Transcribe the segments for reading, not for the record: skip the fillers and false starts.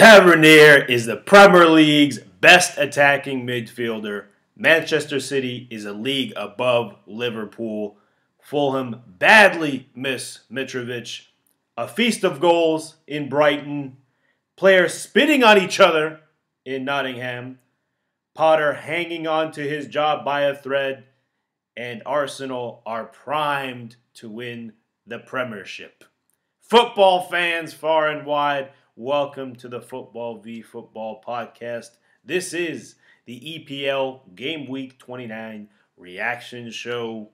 Tavernier is the Premier League's best attacking midfielder. Manchester City is a league above Liverpool. Fulham badly miss Mitrovic. A feast of goals in Brighton. Players spitting on each other in Nottingham. Potter hanging on to his job by a thread. And Arsenal are primed to win the Premiership. Football fans far and wide, welcome to the Football v Football podcast. This is the EPL Gameweek 29 reaction show.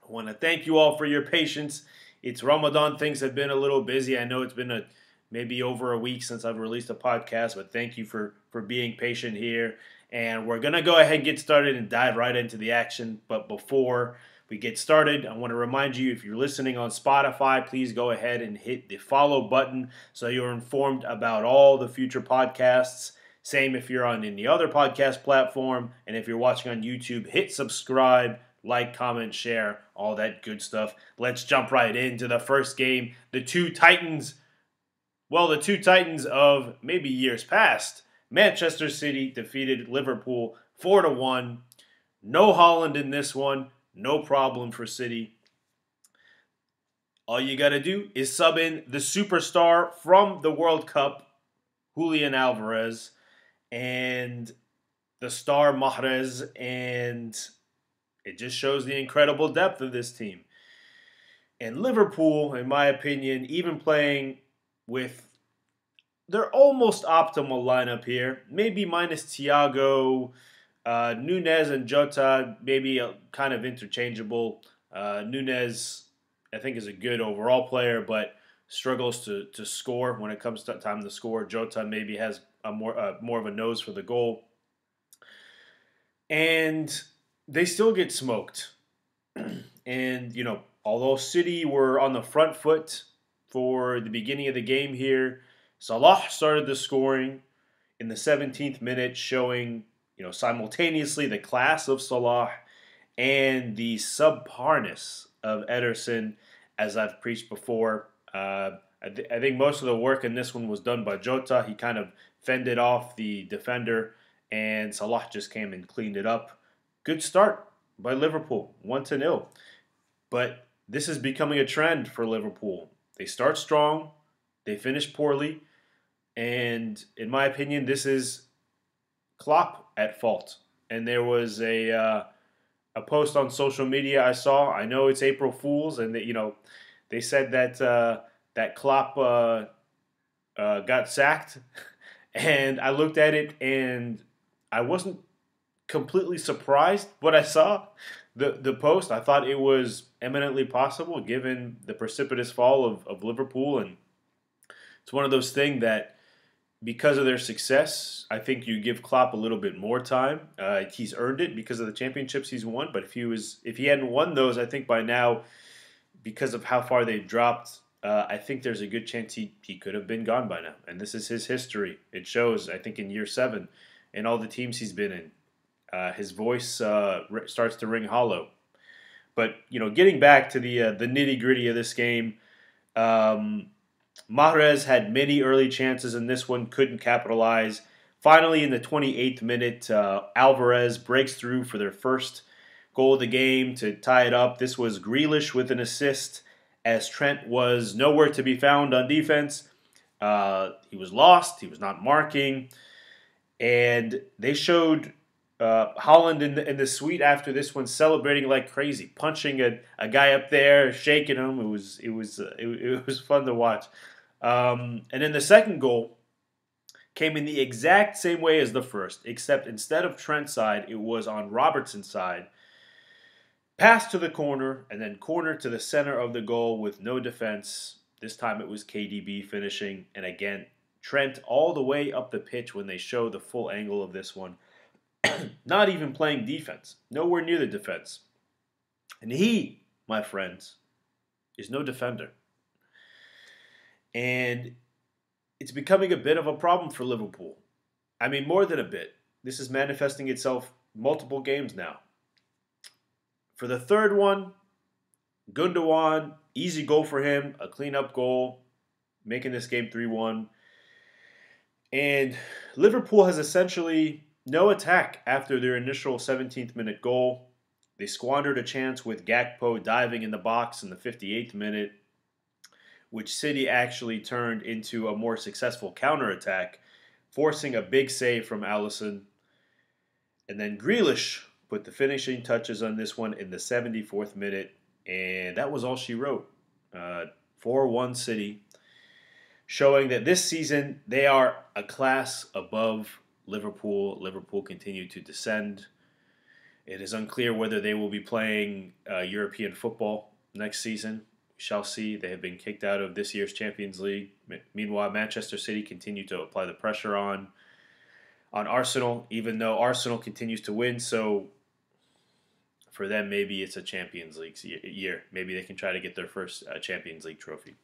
I want to thank you all for your patience. It's Ramadan. Things have been a little busy. I know it's been maybe over a week since I've released a podcast, but thank you for being patient here. And we're going to go ahead and get started and dive right into the action. But before we get started, I want to remind you, if you're listening on Spotify, please go ahead and hit the follow button so you're informed about all the future podcasts. Same if you're on any other podcast platform. And if you're watching on YouTube, hit subscribe, like, comment, share, all that good stuff. Let's jump right into the first game. The two Titans of maybe years past. Manchester City defeated Liverpool 4-1. No Haaland in this one. No problem for City. All you got to do is sub in the superstar from the World Cup, Julian Alvarez, and the star Mahrez, and it just shows the incredible depth of this team. And Liverpool, in my opinion, even playing with their almost optimal lineup here, maybe minus Thiago, Nunez and Jota, maybe kind of interchangeable. Nunez, I think, is a good overall player, but struggles to score when it comes to time to score. Jota maybe has a more of a nose for the goal. And they still get smoked. And, although City were on the front foot for the beginning of the game here, Salah started the scoring in the 17th minute, showing simultaneously the class of Salah and the subparness of Ederson, as I've preached before. I think most of the work in this one was done by Jota. He kind of fended off the defender, and Salah just came and cleaned it up. Good start by Liverpool, 1-0. But this is becoming a trend for Liverpool. They start strong, they finish poorly, and in my opinion, this is Klopp at fault. And there was a post on social media I saw. I know it's April Fool's, and they said that Klopp got sacked, and I looked at it and I wasn't completely surprised what I saw. The post, I thought it was eminently possible given the precipitous fall of Liverpool, and it's one of those things that, because of their success, I think you give Klopp a little bit more time. He's earned it because of the championships he's won. But if he hadn't won those, I think by now, because of how far they've dropped, I think there's a good chance he could have been gone by now. And this is his history. It shows, I think, in year 7 in all the teams he's been in. His voice starts to ring hollow. But getting back to the nitty gritty of this game. Mahrez had many early chances in this one, couldn't capitalize. Finally, in the 28th minute, Alvarez breaks through for their first goal of the game to tie it up. This was Grealish with an assist, as Trent was nowhere to be found on defense. He was lost. He was not marking. And they showed Haaland in the suite after this one celebrating like crazy, punching a guy up there, shaking him. It was fun to watch. And then the second goal came in the exact same way as the first, except instead of Trent's side, it was on Robertson's side. Pass to the corner, and then corner to the center of the goal with no defense. This time it was KDB finishing, and again, Trent all the way up the pitch when they show the full angle of this one. Not even playing defense. Nowhere near the defense. And he, my friends, is no defender. And it's becoming a bit of a problem for Liverpool. I mean, more than a bit. This is manifesting itself multiple games now. For the third one, Gundogan, easy goal for him, a clean-up goal, making this game 3-1. And Liverpool has essentially no attack after their initial 17th minute goal. They squandered a chance with Gakpo diving in the box in the 58th minute, which City actually turned into a more successful counterattack, forcing a big save from Alisson. And then Grealish put the finishing touches on this one in the 74th minute, and that was all she wrote. 4-1 City, showing that this season they are a class above Liverpool. Liverpool continue to descend. It is unclear whether they will be playing European football next season. We shall see. They have been kicked out of this year's Champions League. Meanwhile, Manchester City continue to apply the pressure on Arsenal, even though Arsenal continues to win. So for them, maybe it's a Champions League year. Maybe they can try to get their first Champions League trophy.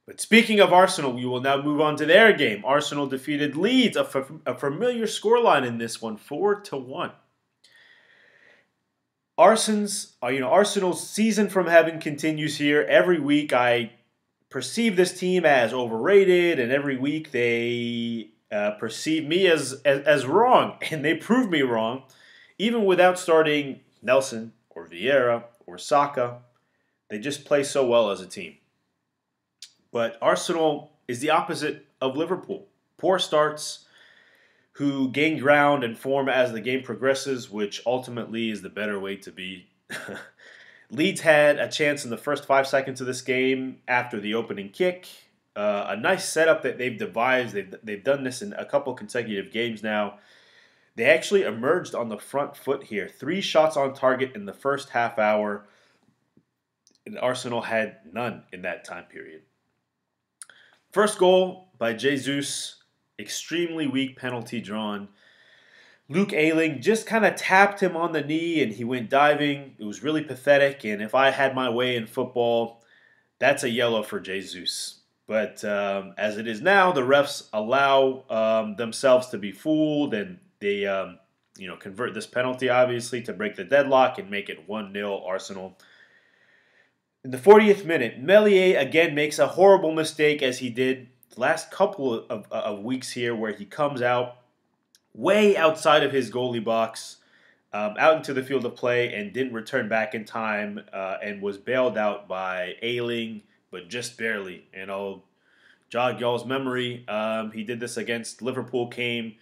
But speaking of Arsenal, we will now move on to their game. Arsenal defeated Leeds, a familiar scoreline in this one, 4-1. Arsenal's season from heaven continues here. Every week I perceive this team as overrated, and every week they perceive me as wrong, and they prove me wrong. Even without starting Nelson or Vieira or Saka, they just play so well as a team. But Arsenal is the opposite of Liverpool. Poor starts, who gain ground and form as the game progresses, which ultimately is the better way to be. Leeds had a chance in the first 5 seconds of this game after the opening kick. A nice setup that they've devised. They've done this in a couple consecutive games now. They actually emerged on the front foot here. 3 shots on target in the first half hour. And Arsenal had none in that time period. First goal by Jesus, extremely weak penalty drawn. Luke Ayling just kind of tapped him on the knee and he went diving. It was really pathetic, and if I had my way in football, that's a yellow for Jesus. But as it is now, the refs allow themselves to be fooled, and they convert this penalty, obviously, to break the deadlock and make it 1-0 Arsenal. In the 40th minute, Meslier again makes a horrible mistake, as he did the last couple of weeks here, where he comes out way outside of his goalie box, out into the field of play, and didn't return back in time, and was bailed out by Ayling, but just barely. And I'll jog y'all's memory. He did this against Liverpool, came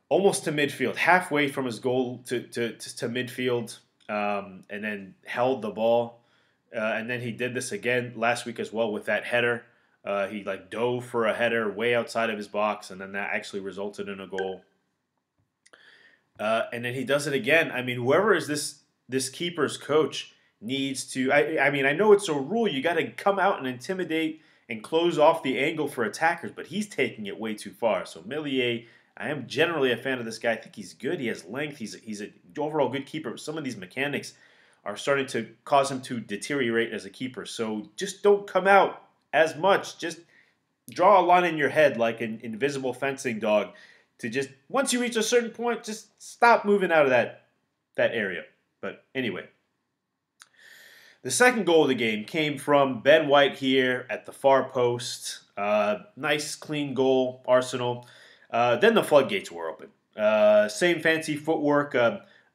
almost to midfield, halfway from his goal to midfield, and then held the ball. And then he did this again last week as well with that header. He dove for a header way outside of his box, and then that actually resulted in a goal. And then he does it again. I mean, whoever is this keeper's coach needs to. I know it's a rule. You got to come out and intimidate and close off the angle for attackers, but he's taking it way too far. So Meslier, I am generally a fan of this guy. I think he's good. He has length. He's an overall good keeper. Some of these mechanics are starting to cause him to deteriorate as a keeper. So just don't come out as much. Just draw a line in your head like an invisible fencing dog to just, once you reach a certain point, just stop moving out of that area. But anyway, the second goal of the game came from Ben White here at the far post. Nice, clean goal, Arsenal. Then the floodgates were open. Same fancy footwork,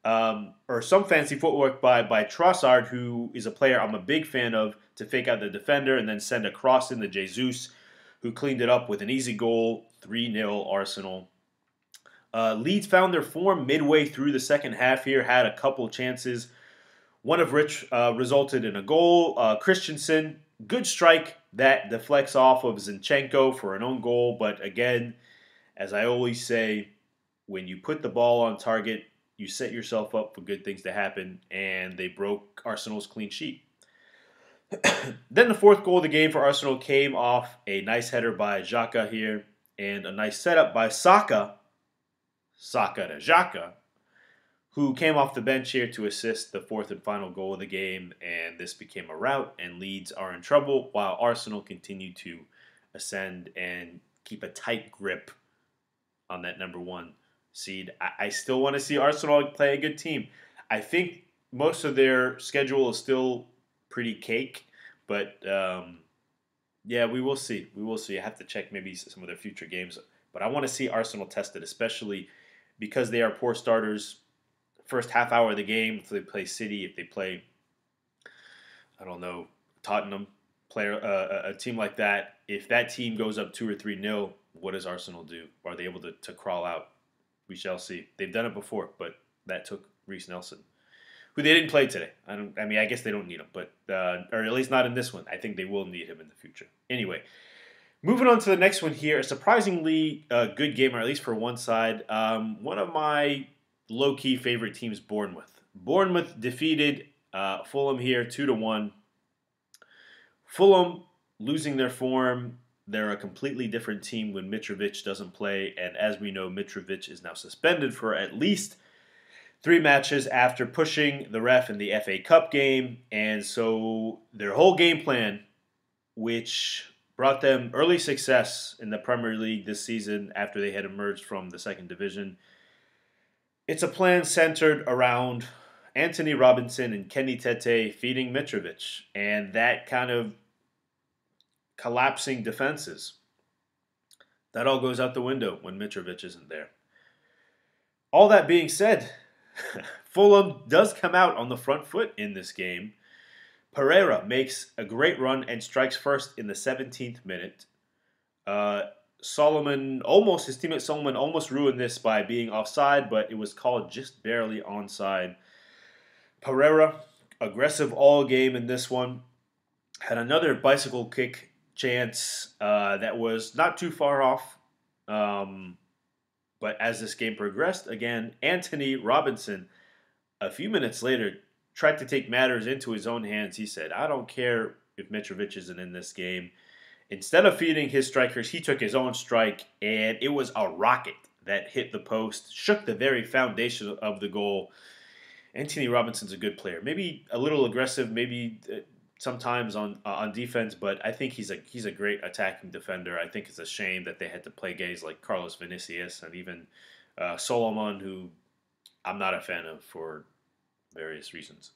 or some fancy footwork by Trossard, who is a player I'm a big fan of, to fake out the defender and then send a cross into Jesus, who cleaned it up with an easy goal, 3-0 Arsenal. Leeds found their form midway through the second half here, had a couple chances, one of which resulted in a goal. Christensen, good strike that deflects off of Zinchenko for an own goal, but again, as I always say, when you put the ball on target, you set yourself up for good things to happen, and they broke Arsenal's clean sheet. Then the fourth goal of the game for Arsenal came off a nice header by Xhaka here, and a nice setup by Saka to Xhaka, who came off the bench here to assist the fourth and final goal of the game, and this became a rout, and Leeds are in trouble, while Arsenal continue to ascend and keep a tight grip on that number 1 seed. I still want to see Arsenal play a good team. I think most of their schedule is still pretty cake, but Yeah, we will see. We will see. I have to check maybe some of their future games, but I want to see Arsenal tested, especially because they are poor starters. First half hour of the game, if they play City, if they play, I don't know, Tottenham, player a team like that. If that team goes up 2 or 3-0, what does Arsenal do? Are they able to crawl out? We shall see. They've done it before, but that took Reece Nelson, who they didn't play today. I mean, I guess they don't need him, but or at least not in this one. I think they will need him in the future. Anyway, moving on to the next one here. A surprisingly good game, or at least for one side. One of my low-key favorite teams, Bournemouth. Bournemouth defeated Fulham here 2-1. Fulham losing their form. They're a completely different team when Mitrovic doesn't play, and as we know, Mitrovic is now suspended for at least 3 matches after pushing the ref in the FA Cup game. And so their whole game plan, which brought them early success in the Premier League this season after they had emerged from the second division, it's a plan centered around Anthony Robinson and Kenny Tete feeding Mitrovic, and that kind of collapsing defenses. That all goes out the window when Mitrovic isn't there. All that being said, Fulham does come out on the front foot in this game. Pereira makes a great run and strikes first in the 17th minute. His teammate Solomon almost ruined this by being offside, but it was called just barely onside. Pereira, aggressive all game in this one, had another bicycle kick chance that was not too far off. But as this game progressed, again, Anthony Robinson, a few minutes later, tried to take matters into his own hands. He said, I don't care if Mitrovic isn't in this game. Instead of feeding his strikers, he took his own strike, and it was a rocket that hit the post, shook the very foundation of the goal. Anthony Robinson's a good player. Maybe a little aggressive, maybe sometimes on defense, but I think he's a great attacking defender. I think it's a shame that they had to play guys like Carlos Vinicius and even Solomon, who I'm not a fan of for various reasons.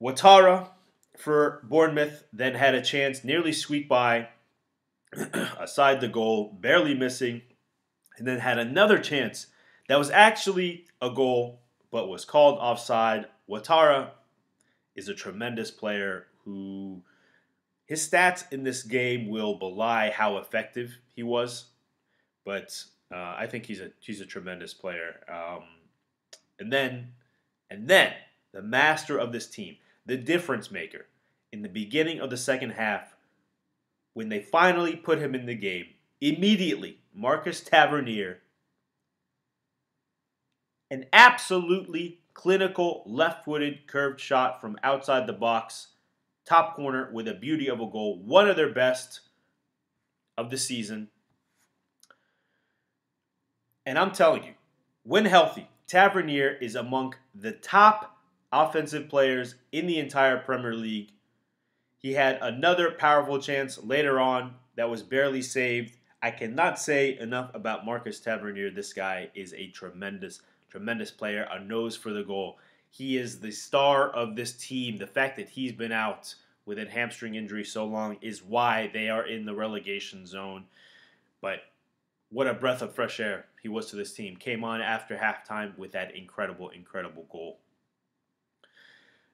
Ouattara for Bournemouth then had a chance, nearly squeaked by, aside the goal, barely missing, and then had another chance that was actually a goal but was called offside. Ouattara is a tremendous player who his stats in this game will belie how effective he was, but I think he's a tremendous player. And then the master of this team, the difference maker, in the beginning of the second half, when they finally put him in the game, immediately Marcus Tavernier, an absolutely clinical left-footed curved shot from outside the box, top corner with a beauty of a goal, one of their best of the season. And I'm telling you, when healthy, Tavernier is among the top offensive players in the entire Premier League. He had another powerful chance later on that was barely saved. I cannot say enough about Marcus Tavernier. This guy is a tremendous player, a nose for the goal. He is the star of this team. The fact that he's been out with a hamstring injury so long is why they are in the relegation zone. But what a breath of fresh air he was to this team. Came on after halftime with that incredible goal.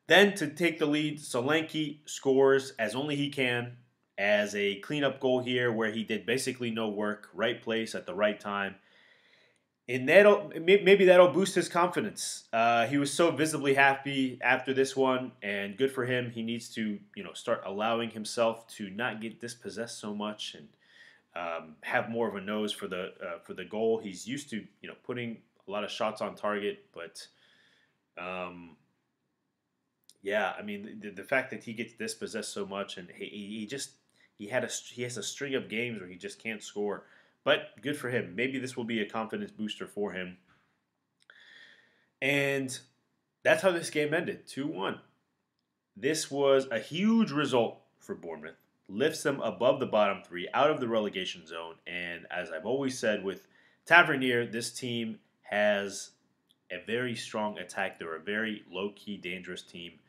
Then to take the lead, Solanke scores as only he can as a cleanup goal here where he did basically no work, right place at the right time. And maybe that'll boost his confidence. He was so visibly happy after this one, and good for him. He needs to, start allowing himself to not get dispossessed so much and have more of a nose for the goal. He's used to, putting a lot of shots on target, but the fact that he gets dispossessed so much, and he has a string of games where he just can't score. But good for him. Maybe this will be a confidence booster for him. And that's how this game ended, 2-1. This was a huge result for Bournemouth. Lifts them above the bottom three, out of the relegation zone. And as I've always said with Tavernier, this team has a very strong attack. They're a very low-key, dangerous team.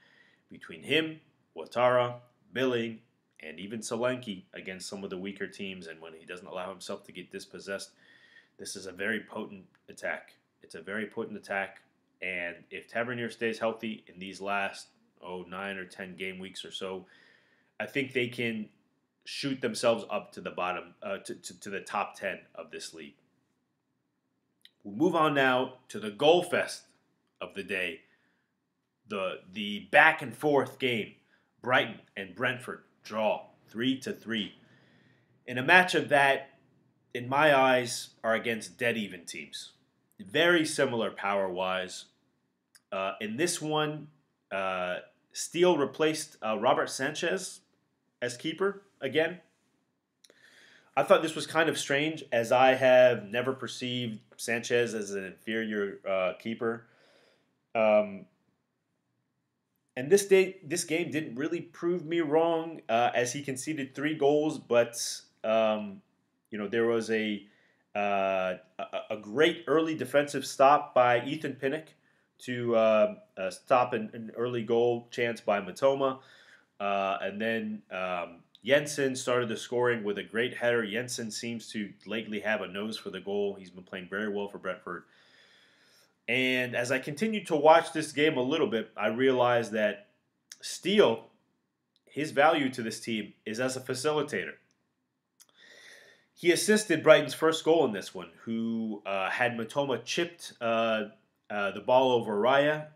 Between him, Ouattara, Billing, and even Solanke against some of the weaker teams, and when he doesn't allow himself to get dispossessed, this is a very potent attack. It's a very potent attack, and if Tavernier stays healthy in these last 9 or 10 game weeks or so, I think they can shoot themselves up to the bottom, to the top 10 of this league. We'll move on now to the goal fest of the day, the back and forth game. Brighton and Brentford draw 3-3 in a matchup that, in my eyes, are against dead even teams. Very similar power wise. In this one, Steele replaced Robert Sanchez as keeper again. I thought this was kind of strange, as I have never perceived Sanchez as an inferior keeper. And this game didn't really prove me wrong, as he conceded 3 goals, but there was a great early defensive stop by Ethan Pinnock to stop an early goal chance by Mitoma, and then Jensen started the scoring with a great header. Jensen seems to lately have a nose for the goal. He's been playing very well for Brentford. And as I continued to watch this game a little bit, I realized that Steele, his value to this team is as a facilitator. He assisted Brighton's first goal in this one, who had Mitoma chipped the ball over Raya.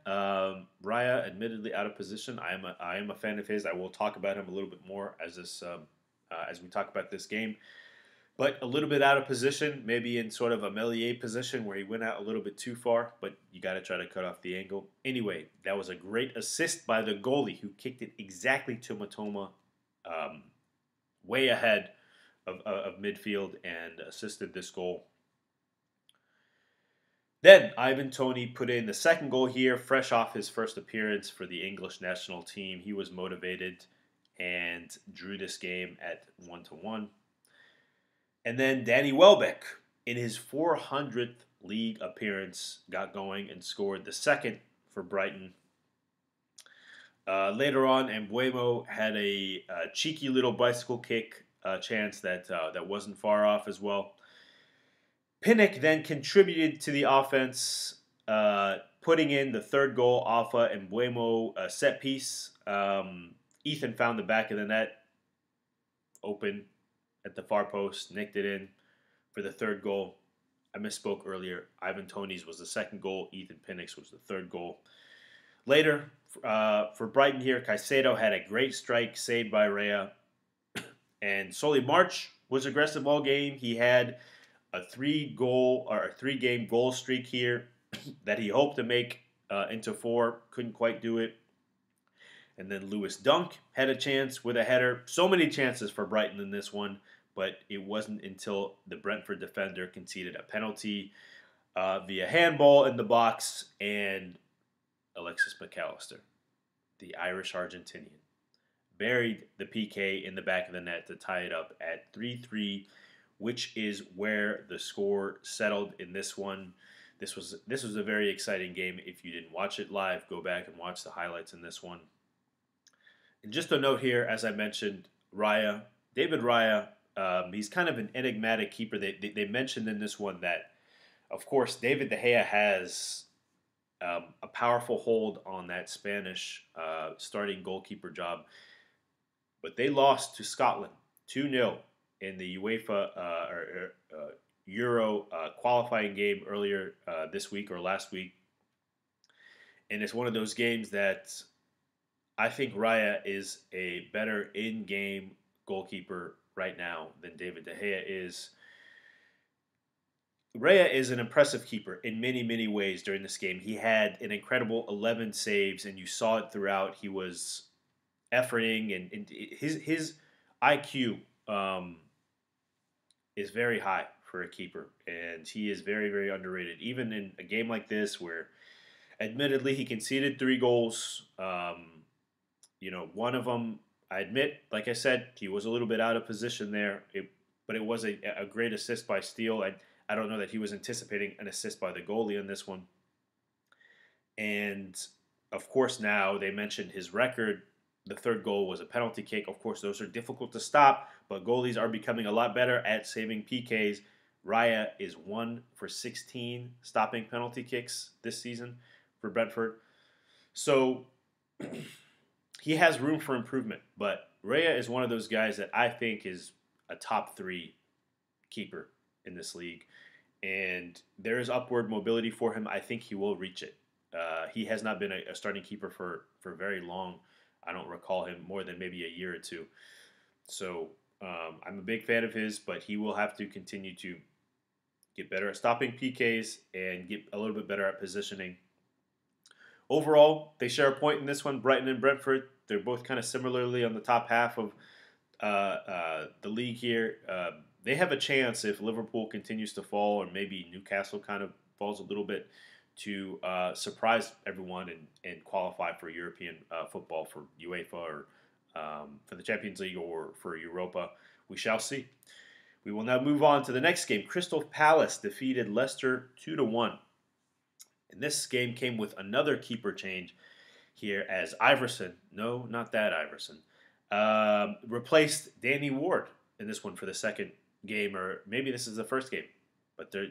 Raya, admittedly out of position. I am a fan of his. I will talk about him a little bit more as we talk about this game. But a little bit out of position, maybe in sort of a Melier position where he went out a little bit too far, but you got to try to cut off the angle. Anyway, that was a great assist by the goalie, who kicked it exactly to Mitoma, way ahead of midfield, and assisted this goal. Then Ivan Toney put in the second goal here, fresh off his first appearance for the English national team. He was motivated and drew this game at 1-1. And then Danny Welbeck, in his 400th league appearance, got going and scored the second for Brighton. Later on, Mbeumo had a cheeky little bicycle kick chance that wasn't far off as well. Pinnock then contributed to the offense, putting in the third goal off a Mbeumo set piece. Ethan found the back of the net open at the far post, nicked it in for the third goal. I misspoke earlier. Ivan Toney's was the second goal. Ethan Pinnock's was the third goal. Later, for Brighton here, Caicedo had a great strike saved by Raya. And Solly March was aggressive all game. He had a 3-game goal streak here that he hoped to make into 4. Couldn't quite do it. And then Lewis Dunk had a chance with a header. So many chances for Brighton in this one, but it wasn't until the Brentford defender conceded a penalty via handball in the box, and Alexis McAllister, the Irish Argentinian, buried the PK in the back of the net to tie it up at 3-3, which is where the score settled in this one. This was a very exciting game. If you didn't watch it live, go back and watch the highlights in this one. And just a note here, as I mentioned, David Raya, he's kind of an enigmatic keeper. They mentioned in this one that, of course, David De Gea has a powerful hold on that Spanish starting goalkeeper job. But they lost to Scotland 2-0 in the UEFA Euro qualifying game earlier this week or last week. And it's one of those games that I think Raya is a better in-game goalkeeper right now than David De Gea is. Raya is an impressive keeper in many, many ways during this game. He had an incredible 11 saves, and you saw it throughout. He was efforting, and his IQ is very high for a keeper, and he is very, very underrated. Even in a game like this where, admittedly, he conceded 3 goals. One of them, I admit, like I said, he was a little bit out of position there, but it was a great assist by Steele. I don't know that he was anticipating an assist by the goalie in this one. And, of course, now they mentioned his record The third goal was a penalty kick. Of course, those are difficult to stop, but goalies are becoming a lot better at saving PKs. Raya is 1 for 16 stopping penalty kicks this season for Brentford. So he has room for improvement, but Raya is one of those guys that I think is a top 3 keeper in this league. And there is upward mobility for him. I think he will reach it. He has not been a starting keeper for very long. I don't recall him more than maybe a year or two. So I'm a big fan of his, but he will have to continue to get better at stopping PKs and get a little bit better at positioning. Overall, they share a point in this one. Brighton and Brentford, they're both kind of similarly on the top half of the league here. They have a chance if Liverpool continues to fall, or maybe Newcastle kind of falls a little bit, to surprise everyone and qualify for European football, for UEFA, or for the Champions League, or for Europa. We shall see. We will now move on to the next game. Crystal Palace defeated Leicester 2-1. And this game came with another keeper change here, as Iverson, no, not that Iverson, replaced Danny Ward in this one for the second game, or maybe this is the first game, but their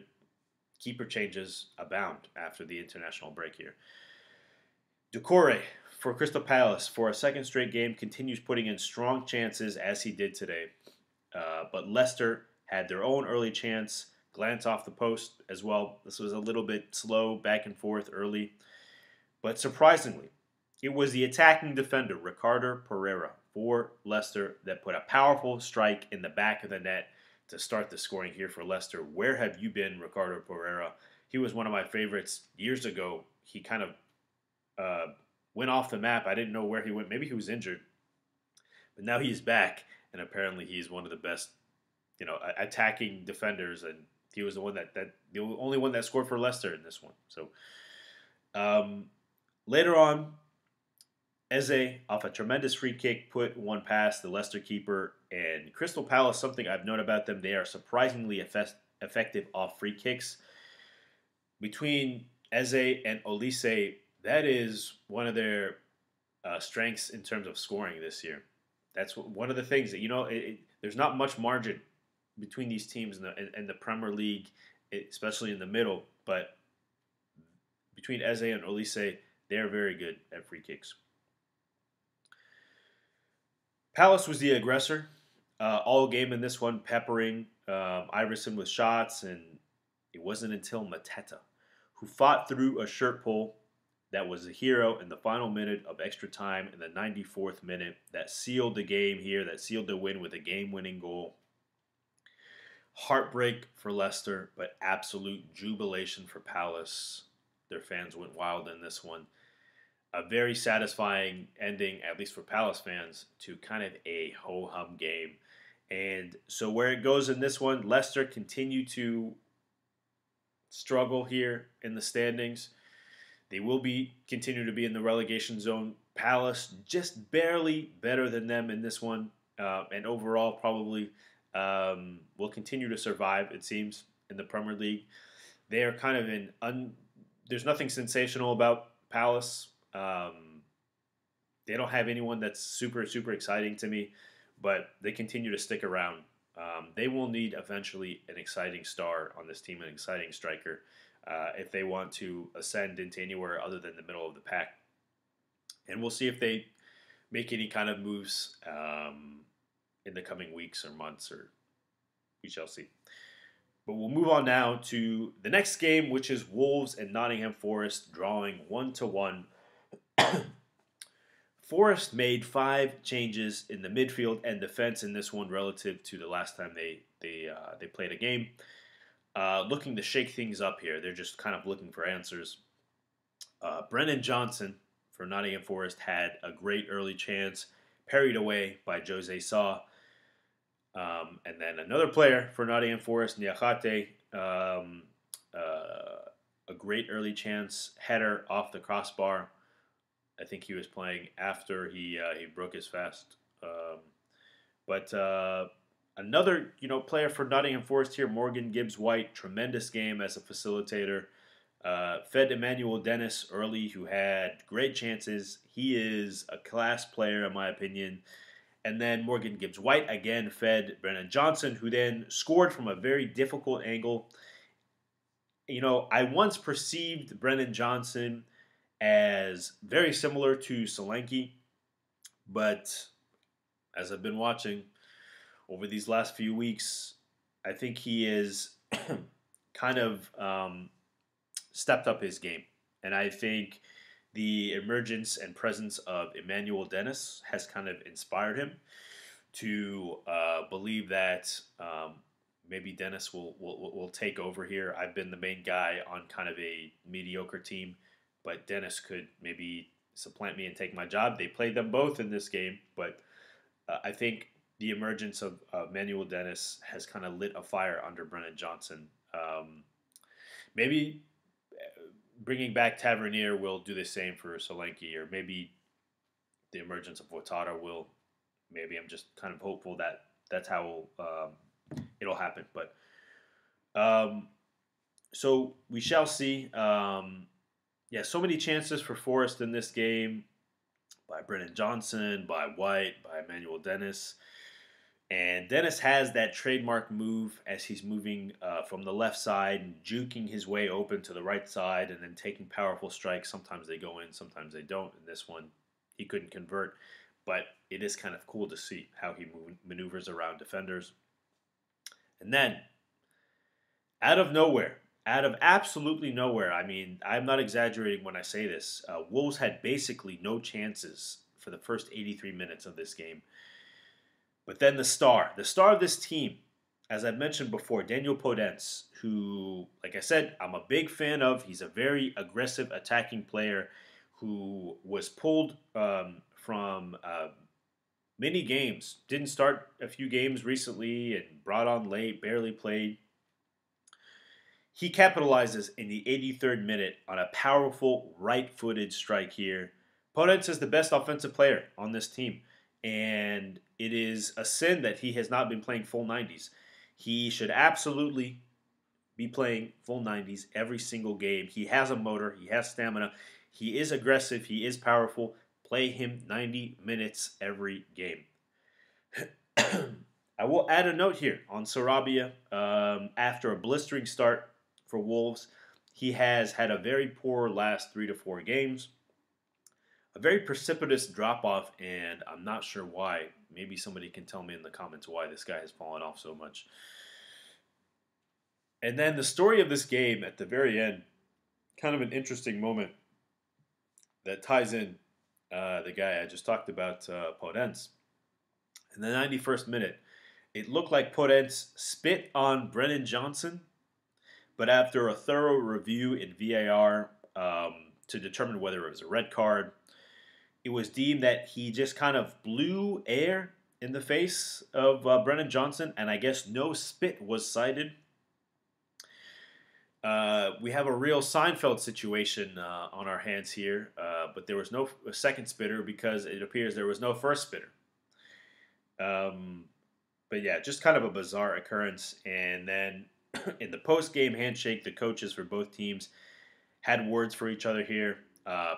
keeper changes abound after the international break here. Doucouré for Crystal Palace for a second straight game continues putting in strong chances as he did today. But Leicester had their own early chance, glance off the post as well. This was a little bit slow, back and forth early. But surprisingly, it was the attacking defender, Ricardo Pereira, for Leicester that put a powerful strike in the back of the net to start the scoring here for Leicester. Where have you been, Ricardo Pereira? He was one of my favorites years ago. He kind of went off the map. I didn't know where he went. Maybe he was injured. But now he's back, and apparently he's one of the best, attacking defenders, and he was the one that the only one that scored for Leicester in this one. So later on, Eze, off a tremendous free kick, put one past the Leicester keeper. And Crystal Palace, something I've known about them, they are surprisingly effective off free kicks. Between Eze and Olise, that is one of their strengths in terms of scoring this year. That's one of the things that, there's not much margin between these teams in the Premier League, especially in the middle. But between Eze and Olise, they are very good at free kicks. Palace was the aggressor all game in this one, peppering Iverson with shots, and it wasn't until Mateta, who fought through a shirt pull that was a hero in the final minute of extra time in the 94th minute, that sealed the game here, that sealed the win with a game-winning goal. Heartbreak for Leicester, but absolute jubilation for Palace. Their fans went wild in this one. A very satisfying ending, at least for Palace fans, to kind of a ho-hum game. And so where it goes in this one, Leicester continue to struggle here in the standings. They will continue to be in the relegation zone. Palace just barely better than them in this one. And overall probably will continue to survive, it seems, in the Premier League. They are kind of there's nothing sensational about Palace. They don't have anyone that's super, super exciting to me, but they continue to stick around. They will need eventually an exciting star on this team, an exciting striker, if they want to ascend into anywhere other than the middle of the pack. And we'll see if they make any kind of moves in the coming weeks or months, or we shall see. But we'll move on now to the next game, which is Wolves and Nottingham Forest drawing 1-1. Forest made 5 changes in the midfield and defense in this one relative to the last time they played a game. Looking to shake things up here. They're just kind of looking for answers. Brennan Johnson for Nottingham Forest had a great early chance, parried away by Jose Sa. And then another player for Nottingham Forest, Niakate, a great early chance header off the crossbar. I think he was playing after he broke his fast. But another player for Nottingham Forest here, Morgan Gibbs-White, tremendous game as a facilitator. Fed Emmanuel Dennis early, who had great chances. He is a class player, in my opinion. And then Morgan Gibbs-White again fed Brennan Johnson, who then scored from a very difficult angle. I once perceived Brennan Johnson as very similar to Solanke, but as I've been watching over these last few weeks, I think he is kind of stepped up his game. And I think the emergence and presence of Emmanuel Dennis has kind of inspired him to believe that maybe Dennis will take over here. I've been the main guy on kind of a mediocre team, but Dennis could maybe supplant me and take my job. They played them both in this game, but I think the emergence of Emmanuel Dennis has kind of lit a fire under Brennan Johnson. Maybe bringing back Tavernier will do the same for Solanke, or maybe the emergence of Ouattara will. Maybe I'm just kind of hopeful that that's how it'll happen. But so we shall see. So many chances for Forest in this game by Brennan Johnson, by White, by Emmanuel Dennis. And Dennis has that trademark move as he's moving from the left side and juking his way open to the right side and then taking powerful strikes. Sometimes they go in, sometimes they don't. In this one, he couldn't convert. But it is kind of cool to see how he maneuvers around defenders. And then, out of nowhere, out of absolutely nowhere, I mean, I'm not exaggerating when I say this, Wolves had basically no chances for the first 83 minutes of this game. But then the star of this team, as I mentioned before, Daniel Podence, who, like I said, I'm a big fan of. He's a very aggressive attacking player who was pulled from many games. Didn't start a few games recently and brought on late, barely played. He capitalizes in the 83rd minute on a powerful right-footed strike here. Podence is the best offensive player on this team. And it is a sin that he has not been playing full 90s. He should absolutely be playing full 90s every single game. He has a motor. He has stamina. He is aggressive. He is powerful. Play him 90 minutes every game. I will add a note here on Sarabia. After a blistering start for Wolves, he has had a very poor last 3 to 4 games. A very precipitous drop-off, and I'm not sure why. Maybe somebody can tell me in the comments why this guy has fallen off so much. And then the story of this game at the very end, kind of an interesting moment that ties in the guy I just talked about, Podence. In the 91st minute, it looked like Podence spit on Brennan Johnson, but after a thorough review in VAR to determine whether it was a red card, it was deemed that he just kind of blew air in the face of Brennan Johnson, and I guess no spit was cited. We have a real Seinfeld situation on our hands here, but there was no second spitter because it appears there was no first spitter. But yeah, just kind of a bizarre occurrence. And then in the post-game handshake, the coaches for both teams had words for each other here.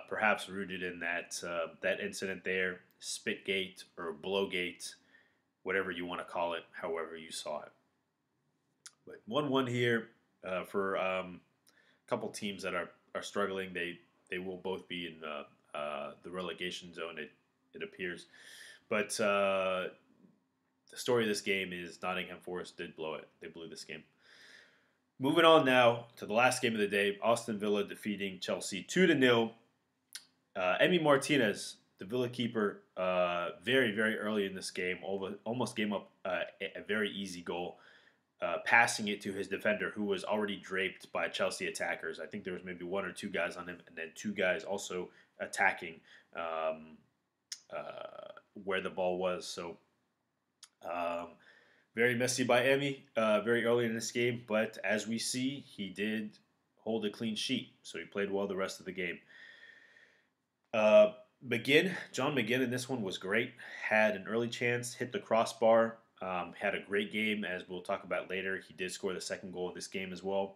Perhaps rooted in that incident there, Spitgate or Blowgate, whatever you want to call it, however you saw it. But 1-1 here for a couple teams that are struggling. They will both be in the relegation zone, it appears. But the story of this game is Nottingham Forest did blow it. They blew this game. Moving on now to the last game of the day, Aston Villa defeating Chelsea 2-0. Emi Martinez, the Villa keeper, very, very early in this game, almost gave up a very easy goal, passing it to his defender, who was already draped by Chelsea attackers. I think there was maybe one or two guys on him, and then two guys also attacking where the ball was. So very messy by Emi very early in this game, but as we see, he did hold a clean sheet, so he played well the rest of the game. John McGinn in this one was great. Had an early chance, hit the crossbar, had a great game, as we'll talk about later. He did score the second goal of this game as well.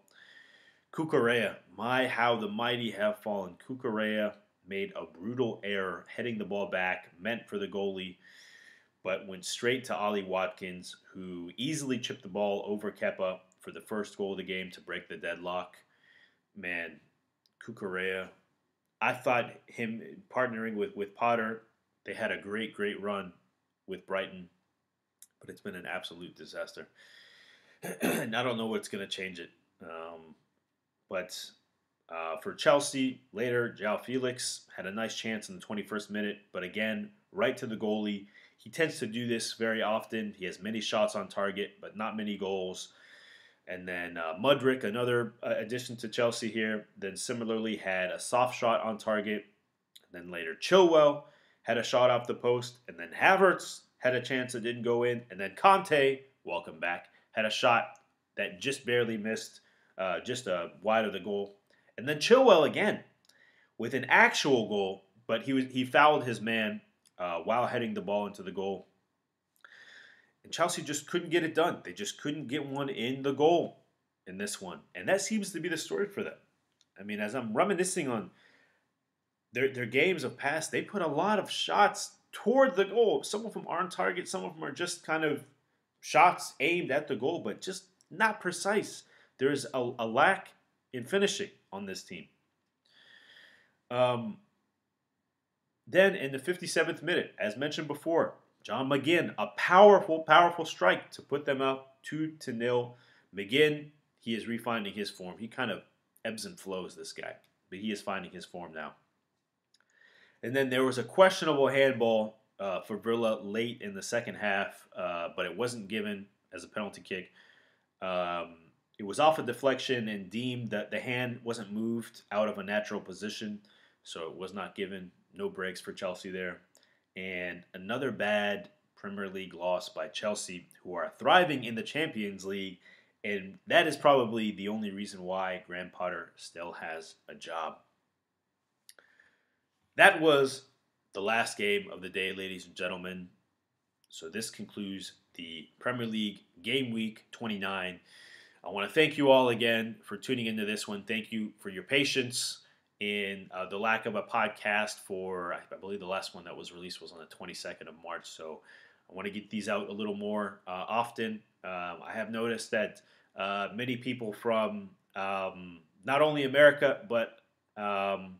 Cucurella, my how the mighty have fallen. Cucurella made a brutal error, heading the ball back, meant for the goalie, but went straight to Ollie Watkins, who easily chipped the ball over Kepa for the first goal of the game to break the deadlock. Man, Cucurella, I thought him partnering with Potter, they had a great run with Brighton, but it's been an absolute disaster. And I don't know what's going to change it. But for Chelsea, later, João Felix had a nice chance in the 21st minute, but again, right to the goalie. He tends to do this very often. He has many shots on target, but not many goals. And then Mudryk, another addition to Chelsea here, then similarly had a soft shot on target. And then later, Chilwell had a shot off the post. And then Havertz had a chance that didn't go in. And then Conte, welcome back, had a shot that just barely missed, just wide of the goal. And then Chilwell again with an actual goal, but he fouled his man while heading the ball into the goal. And Chelsea just couldn't get it done. They just couldn't get one in the goal in this one. And that seems to be the story for them. I mean, as I'm reminiscing on their games of past, they put a lot of shots toward the goal. Some of them are on target. Some of them are just kind of shots aimed at the goal, but just not precise. There is a lack in finishing on this team. Then in the 57th minute, as mentioned before, John McGinn, a powerful strike to put them up 2-0. McGinn, he is refinding his form. He kind of ebbs and flows, this guy, but he is finding his form now. And then there was a questionable handball for Villa late in the second half, but it wasn't given as a penalty kick. It was off a deflection and deemed that the hand wasn't moved out of a natural position, so it was not given. No breaks for Chelsea there. And another bad Premier League loss by Chelsea, who are thriving in the Champions League, and that is probably the only reason why Graham Potter still has a job. That was the last game of the day, ladies and gentlemen. So this concludes the Premier League Game Week 29. I want to thank you all again for tuning into this one. Thank you for your patience in the lack of a podcast for, I believe the last one that was released was on the 22nd of March. So I want to get these out a little more often. I have noticed that many people from not only America, but from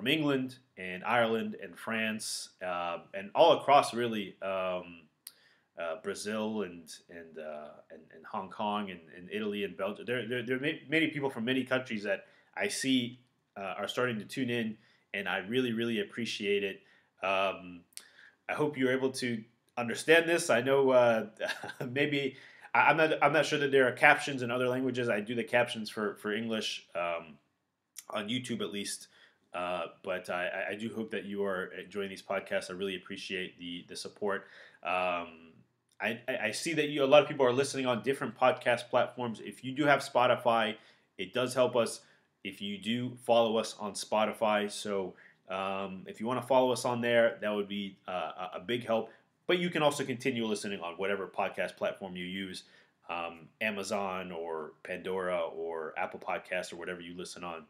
England and Ireland and France and all across really Brazil and Hong Kong and Italy and Belgium. There are many people from many countries that I see are starting to tune in, and I really appreciate it. I hope you're able to understand this. I know maybe I'm not sure that there are captions in other languages. I do the captions for English on YouTube at least. But I do hope that you are enjoying these podcasts. I really appreciate the support. I see that a lot of people are listening on different podcast platforms. If you do have Spotify, it does help us if you do follow us on Spotify. So if you want to follow us on there, that would be a big help. But you can also continue listening on whatever podcast platform you use, Amazon or Pandora or Apple Podcasts or whatever you listen on.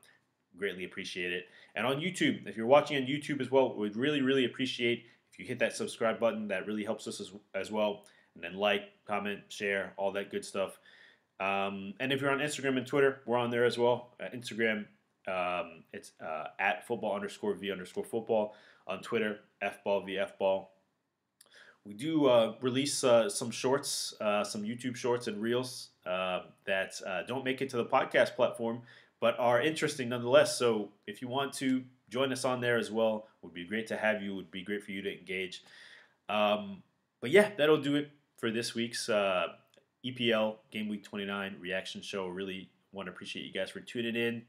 Greatly appreciate it. And on YouTube, if you're watching on YouTube as well, we'd really appreciate if you hit that subscribe button. That really helps us as well. And then like, comment, share, all that good stuff. And if you're on Instagram and Twitter, we're on there as well. Instagram, it's at @football_v_football. On Twitter, fballvfball. We do release some shorts, some YouTube shorts and reels that don't make it to the podcast platform, but are interesting nonetheless. So if you want to join us on there as well, it would be great to have you. It would be great for you to engage. But yeah, that'll do it for this week's EPL Game Week 29 reaction show. Really want to appreciate you guys for tuning in.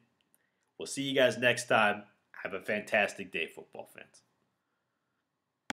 We'll see you guys next time. Have a fantastic day, football fans.